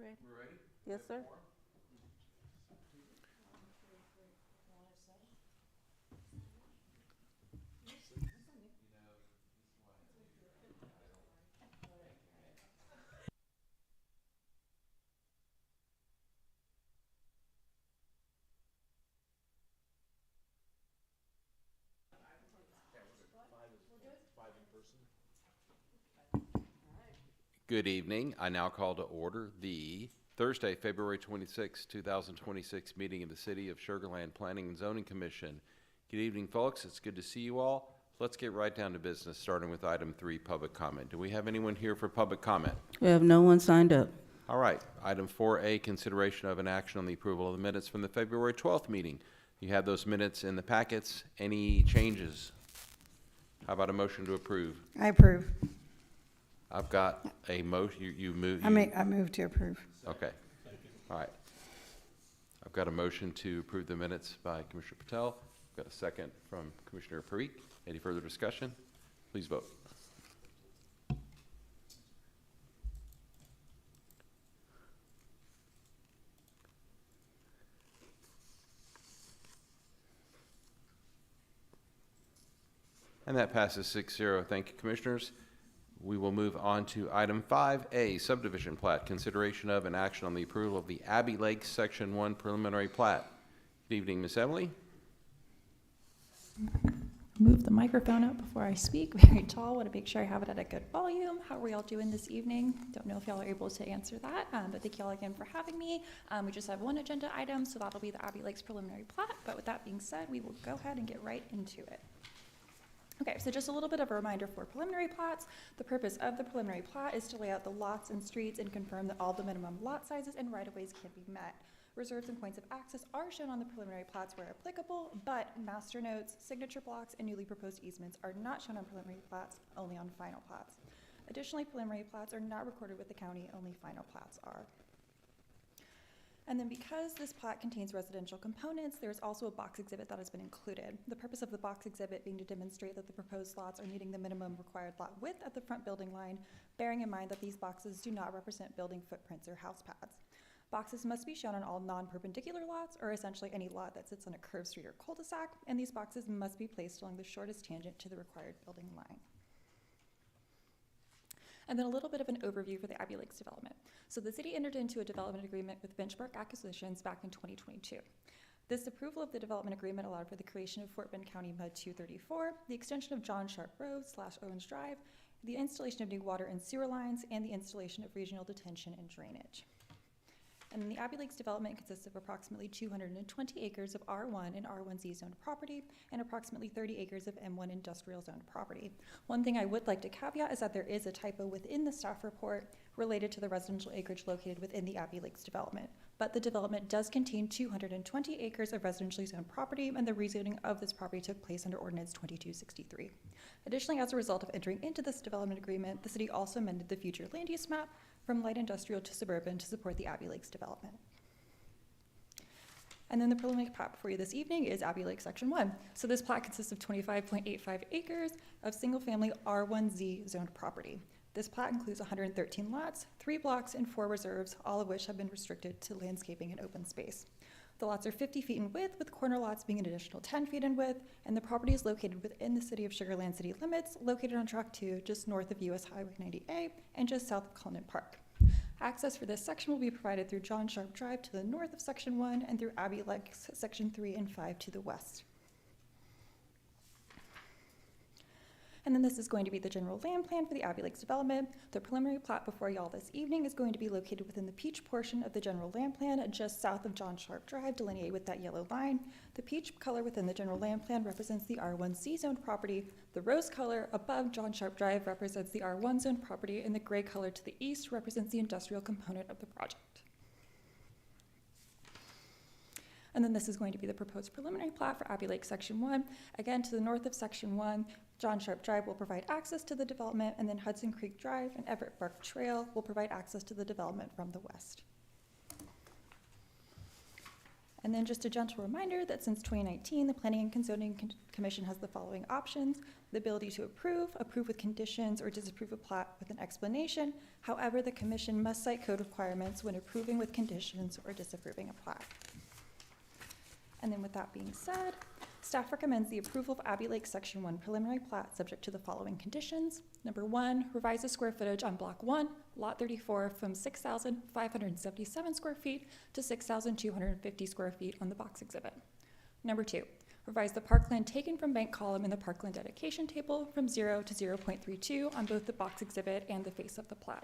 ready? We're ready? Yes, sir. Good evening. I now call to order the Thursday, February 26, 2026 meeting of the City of Sugar Land Planning and Zoning Commission. Good evening, folks. It's good to see you all. Let's get right down to business, starting with item 3, public comment. Do we have anyone here for public comment? We have no one signed up. All right. Item 4A, consideration of an action on the approval of the minutes from the February 12th meeting. You have those minutes in the packets. Any changes? How about a motion to approve? I approve. I've got a motion. You move. I move to approve. Okay. All right. I've got a motion to approve the minutes by Commissioner Patel. I've got a second from Commissioner Parikh. Any further discussion? Please vote. And that passes 6-0. Thank you, Commissioners. We will move on to item 5A, subdivision plat, consideration of and action on the approval of the Abbey Lakes Section 1 preliminary plat. Good evening, Miss Emily. Move the microphone up before I speak. Very tall. Want to make sure I have it at a good volume. How are we all doing this evening? Don't know if y'all are able to answer that, but thank y'all again for having me. We just have one agenda item, so that'll be the Abbey Lakes preliminary plat. But with that being said, we will go ahead and get right into it. Okay, so just a little bit of a reminder for preliminary plats. The purpose of the preliminary plat is to lay out the lots and streets and confirm that all the minimum lot sizes and right-of-ways can be met. Reserves and points of access are shown on the preliminary plats where applicable, but master notes, signature blocks, and newly proposed easements are not shown on preliminary plats, only on final plats. Additionally, preliminary plats are not recorded with the county, only final plats are. And then because this plat contains residential components, there's also a box exhibit that has been included. The purpose of the box exhibit being to demonstrate that the proposed lots are meeting the minimum required lot width at the front building line, bearing in mind that these boxes do not represent building footprints or house pads. Boxes must be shown on all non-perpendicular lots, or essentially any lot that sits on a curved street or cul-de-sac, and these boxes must be placed along the shortest tangent to the required building line. And then a little bit of an overview for the Abbey Lakes development. So the city entered into a development agreement with Benchmark Acquisitions back in 2022. This approval of the development agreement allowed for the creation of Fort Bend County MUD 234, the extension of John Sharp Road / Owens Drive, the installation of new water and sewer lines, and the installation of regional detention and drainage. And the Abbey Lakes development consists of approximately 220 acres of R1 and R1Z zoned property and approximately 30 acres of M1 industrial zoned property. One thing I would like to caveat is that there is a typo within the staff report related to the residential acreage located within the Abbey Lakes development. But the development does contain 220 acres of residentially zoned property, and the rezoning of this property took place under Ordinance 2263. Additionally, as a result of entering into this development agreement, the city also amended the future land use map from light industrial to suburban to support the Abbey Lakes development. And then the preliminary plat before you this evening is Abbey Lakes Section 1. So this plat consists of 25.85 acres of single-family R1Z zoned property. This plat includes 113 lots, 3 blocks, and 4 reserves, all of which have been restricted to landscaping and open space. The lots are 50 feet in width, with corner lots being an additional 10 feet in width, and the property is located within the City of Sugar Land city limits, located on Track 2, just north of US Highway 90A, and just south of Cullinan Park. Access for this section will be provided through John Sharp Drive to the north of Section 1, and through Abbey Lakes Section 3 and 5 to the west. And then this is going to be the general land plan for the Abbey Lakes development. The preliminary plat before y'all this evening is going to be located within the peach portion of the general land plan, just south of John Sharp Drive, delineated with that yellow line. The peach color within the general land plan represents the R1C zoned property. The rose color above John Sharp Drive represents the R1 zoned property, and the gray color to the east represents the industrial component of the project. And then this is going to be the proposed preliminary plat for Abbey Lakes Section 1. Again, to the north of Section 1, John Sharp Drive will provide access to the development, and then Hudson Creek Drive and Everett Park Trail will provide access to the development from the west. And then just a gentle reminder that since 2019, the Planning and Zoning Commission has the following options: the ability to approve, approve with conditions, or disapprove a plat with an explanation. However, the commission must cite code requirements when approving with conditions or disapproving a plat. And then with that being said, staff recommends the approval of Abbey Lake Section 1 preliminary plat subject to the following conditions. Number 1, revise the square footage on Block 1, Lot 34 from 6,577 square feet to 6,250 square feet on the box exhibit. Number 2, revise the parkland taken from bank column in the parkland dedication table from 0 to 0.32 on both the box exhibit and the face of the plat.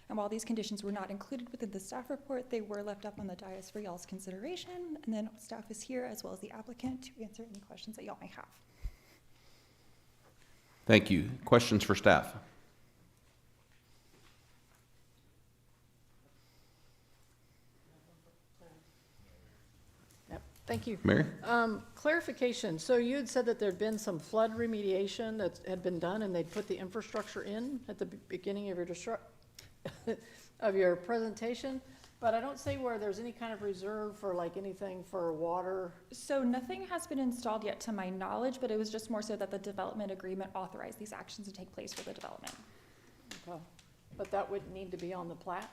And while these conditions were not included within the staff report, they were left up on the dais for y'all's consideration. And then staff is here, as well as the applicant, to answer any questions that y'all may have. Thank you. Questions for staff? Yep, thank you. Mary? Clarification, so you had said that there'd been some flood remediation that had been done and they'd put the infrastructure in at the beginning of your presentation, but I don't see where there's any kind of reserve for like anything for water. So nothing has been installed yet to my knowledge, but it was just more so that the development agreement authorized these actions to take place for the development. Okay. But that would need to be on the plat?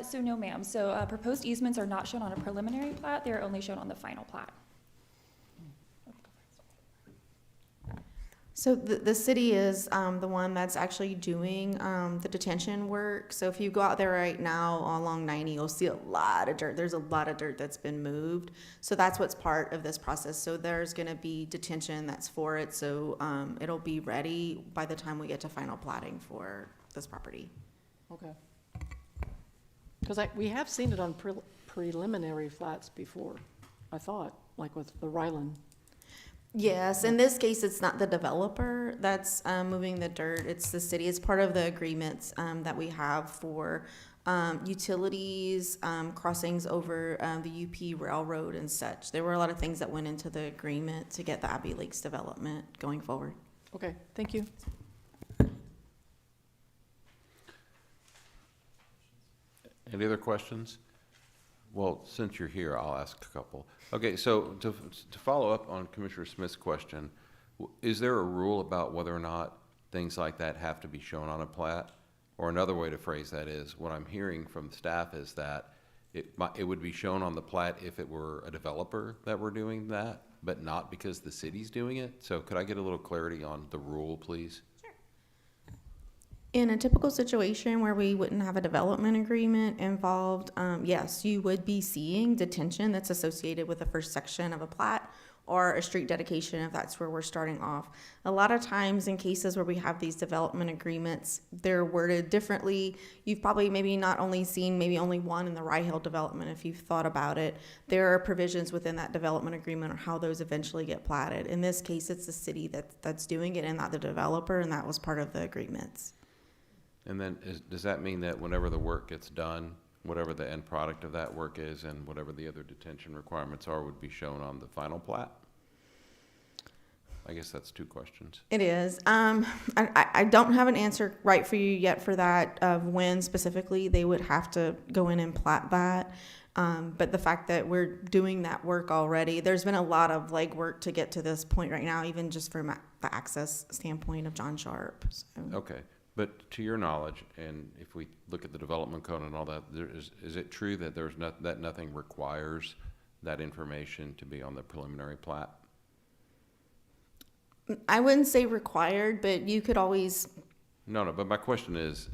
So no, ma'am. So proposed easements are not shown on a preliminary plat. They're only shown on the final plat. So the city is the one that's actually doing the detention work. So if you go out there right now along 90, you'll see a lot of dirt. There's a lot of dirt that's been moved. So that's what's part of this process. So there's going to be detention that's for it. So it'll be ready by the time we get to final platting for this property. Okay. Because we have seen it on preliminary flats before, I thought, like with the Ryland. Yes, in this case, it's not the developer that's moving the dirt, it's the city. It's part of the agreements that we have for utilities, crossings over the UP Railroad and such. There were a lot of things that went into the agreement to get the Abbey Lakes development going forward. Okay, thank you. Any other questions? Well, since you're here, I'll ask a couple. Okay, so to follow up on Commissioner Smith's question, is there a rule about whether or not things like that have to be shown on a plat? Or another way to phrase that is, what I'm hearing from staff is that it would be shown on the plat if it were a developer that were doing that, but not because the city's doing it. So could I get a little clarity on the rule, please? In a typical situation where we wouldn't have a development agreement involved, yes, you would be seeing detention that's associated with the first section of a plat or a street dedication if that's where we're starting off. A lot of times in cases where we have these development agreements, they're worded differently. You've probably maybe not only seen maybe only one in the Rye Hill development if you've thought about it. There are provisions within that development agreement on how those eventually get platted. In this case, it's the city that's doing it and not the developer, and that was part of the agreements. And then does that mean that whenever the work gets done, whatever the end product of that work is and whatever the other detention requirements are would be shown on the final plat? I guess that's two questions. It is. I don't have an answer right for you yet for that of when specifically they would have to go in and plat that. But the fact that we're doing that work already, there's been a lot of legwork to get to this point right now, even just from the access standpoint of John Sharp. So. Okay. But to your knowledge, and if we look at the development code and all that, is it true that that nothing requires that information to be on the preliminary plat? I wouldn't say required, but you could always. No, but my question is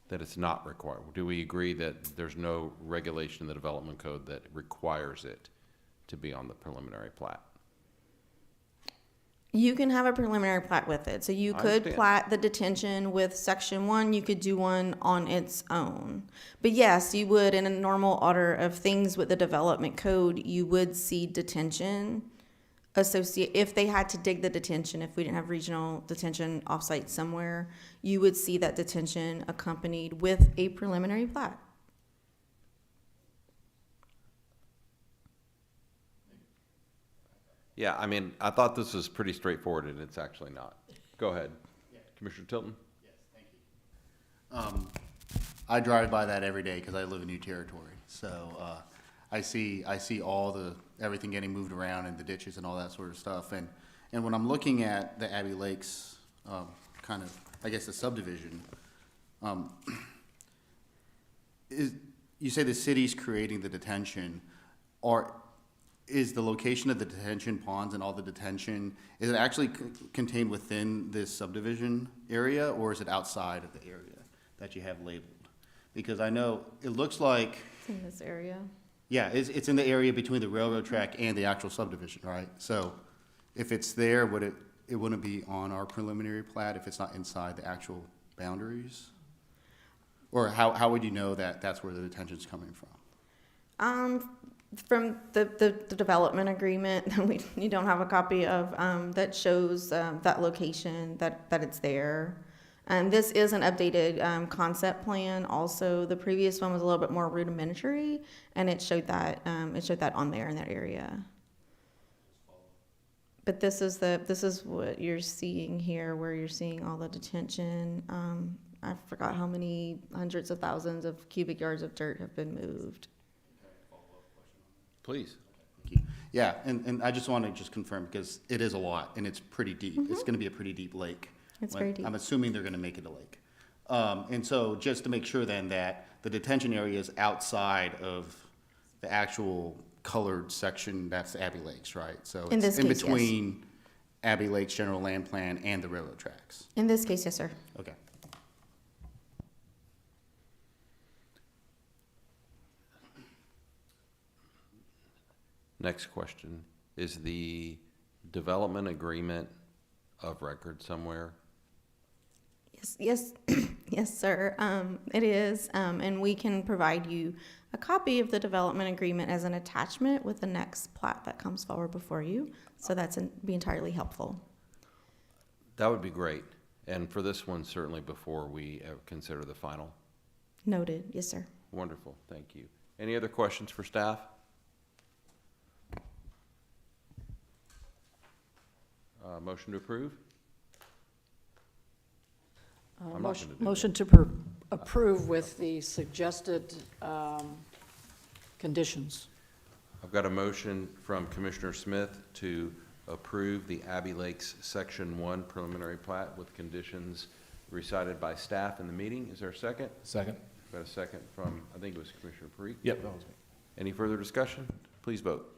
that it's not required. Do we agree that there's no regulation in the development code that requires it to be on the preliminary plat? You can have a preliminary plat with it. So you could plat the detention with section 1. You could do one on its own. But yes, you would, in a normal order of things with the development code, you would see detention associate. If they had to dig the detention, if we didn't have regional detention offsite somewhere, you would see that detention accompanied with a preliminary plat. Yeah, I mean, I thought this was pretty straightforward, and it's actually not. Go ahead. Yeah. Commissioner Tilton? Yes, thank you. I drive by that every day because I live in New Territory. So I see everything getting moved around and the ditches and all that sort of stuff. And when I'm looking at the Abbey Lakes, kind of, I guess, the subdivision, you say the city's creating the detention, is the location of the detention ponds and all the detention, is it actually contained within this subdivision area, or is it outside of the area that you have labeled? Because I know, it looks like, It's in this area. yeah, it's in the area between the railroad track and the actual subdivision, right? So if it's there, it wouldn't be on our preliminary plat if it's not inside the actual boundaries? Or how would you know that that's where the detention's coming from? From the development agreement that you don't have a copy of, that shows that location, that it's there. And this is an updated concept plan. Also, the previous one was a little bit more rudimentary, and it showed that on there in that area. But this is what you're seeing here, where you're seeing all the detention. I forgot how many hundreds of thousands of cubic yards of dirt have been moved. Please. Thank you. Yeah, and I just want to just confirm, because it is a lot, and it's pretty deep. It's going to be a pretty deep lake. It's very deep. I'm assuming they're going to make it a lake. And so just to make sure then that the detention area is outside of the actual colored section, that's Abbey Lakes, right? So In it's this in case, yes. between Abbey Lakes General Land Plan and the railroad tracks. In this case, yes, sir. Okay. Next question. Is the development agreement of record somewhere? Yes, yes, sir. It is, and we can provide you a copy of the development agreement as an attachment with the next plat that comes forward before you. So that's be entirely helpful. That would be great. And for this one, certainly before we ever consider the final. Noted. Yes, sir. Wonderful. Thank you. Any other questions for staff? Motion to approve? I'm not gonna do Motion to approve with the suggested conditions. I've got a motion from Commissioner Smith to approve the Abbey Lakes Section 1 preliminary plat with conditions recited by staff in the meeting. Is there a second? Second. Got a second from, I think it was Commissioner Parikh. Yep, that was me. Any further discussion? Please vote.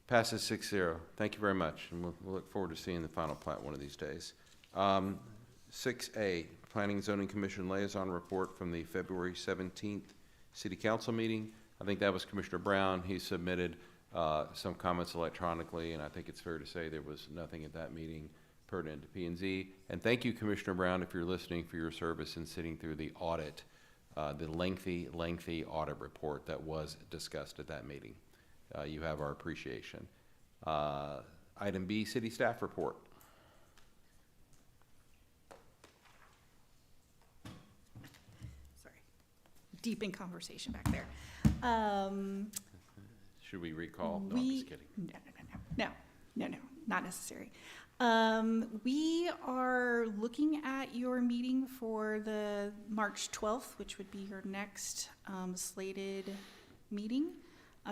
Passes 6-0. Thank you very much, and we'll look forward to seeing the final plat one of these days. 6A, Planning and Zoning Commission Liaison Report from the February 17th City Council meeting. I think that was Commissioner Brown. He submitted some comments electronically, and I think it's fair to say there was nothing at that meeting pertinent to P&Z. And thank you, Commissioner Brown, if you're listening, for your service in sitting through the audit, the lengthy audit report that was discussed at that meeting. You have our appreciation. Item B, City Staff Report. Sorry, deep in conversation back there. Should we recall? No, I'm just kidding. No, not necessary. We are looking at your meeting for the March 12th, which would be your next slated meeting.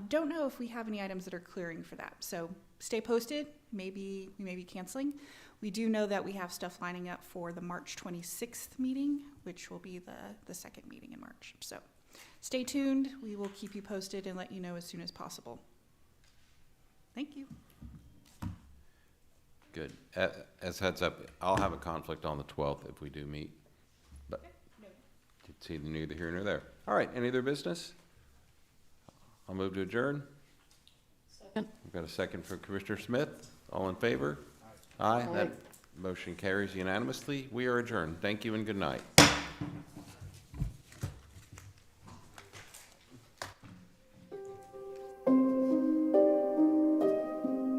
Don't know if we have any items that are clearing for that, so stay posted. We may be canceling. We do know that we have stuff lining up for the March 26th meeting, which will be the second meeting in March. So stay tuned. We will keep you posted and let you know as soon as possible. Thank you. Good. As heads up, I'll have a conflict on the 12th if we do meet, but it's either neither here nor there. All right, any other business? I'll move to adjourn. Second. We've got a second from Commissioner Smith. All in favor? Aye. That motion carries unanimously. We are adjourned. Thank you and good night.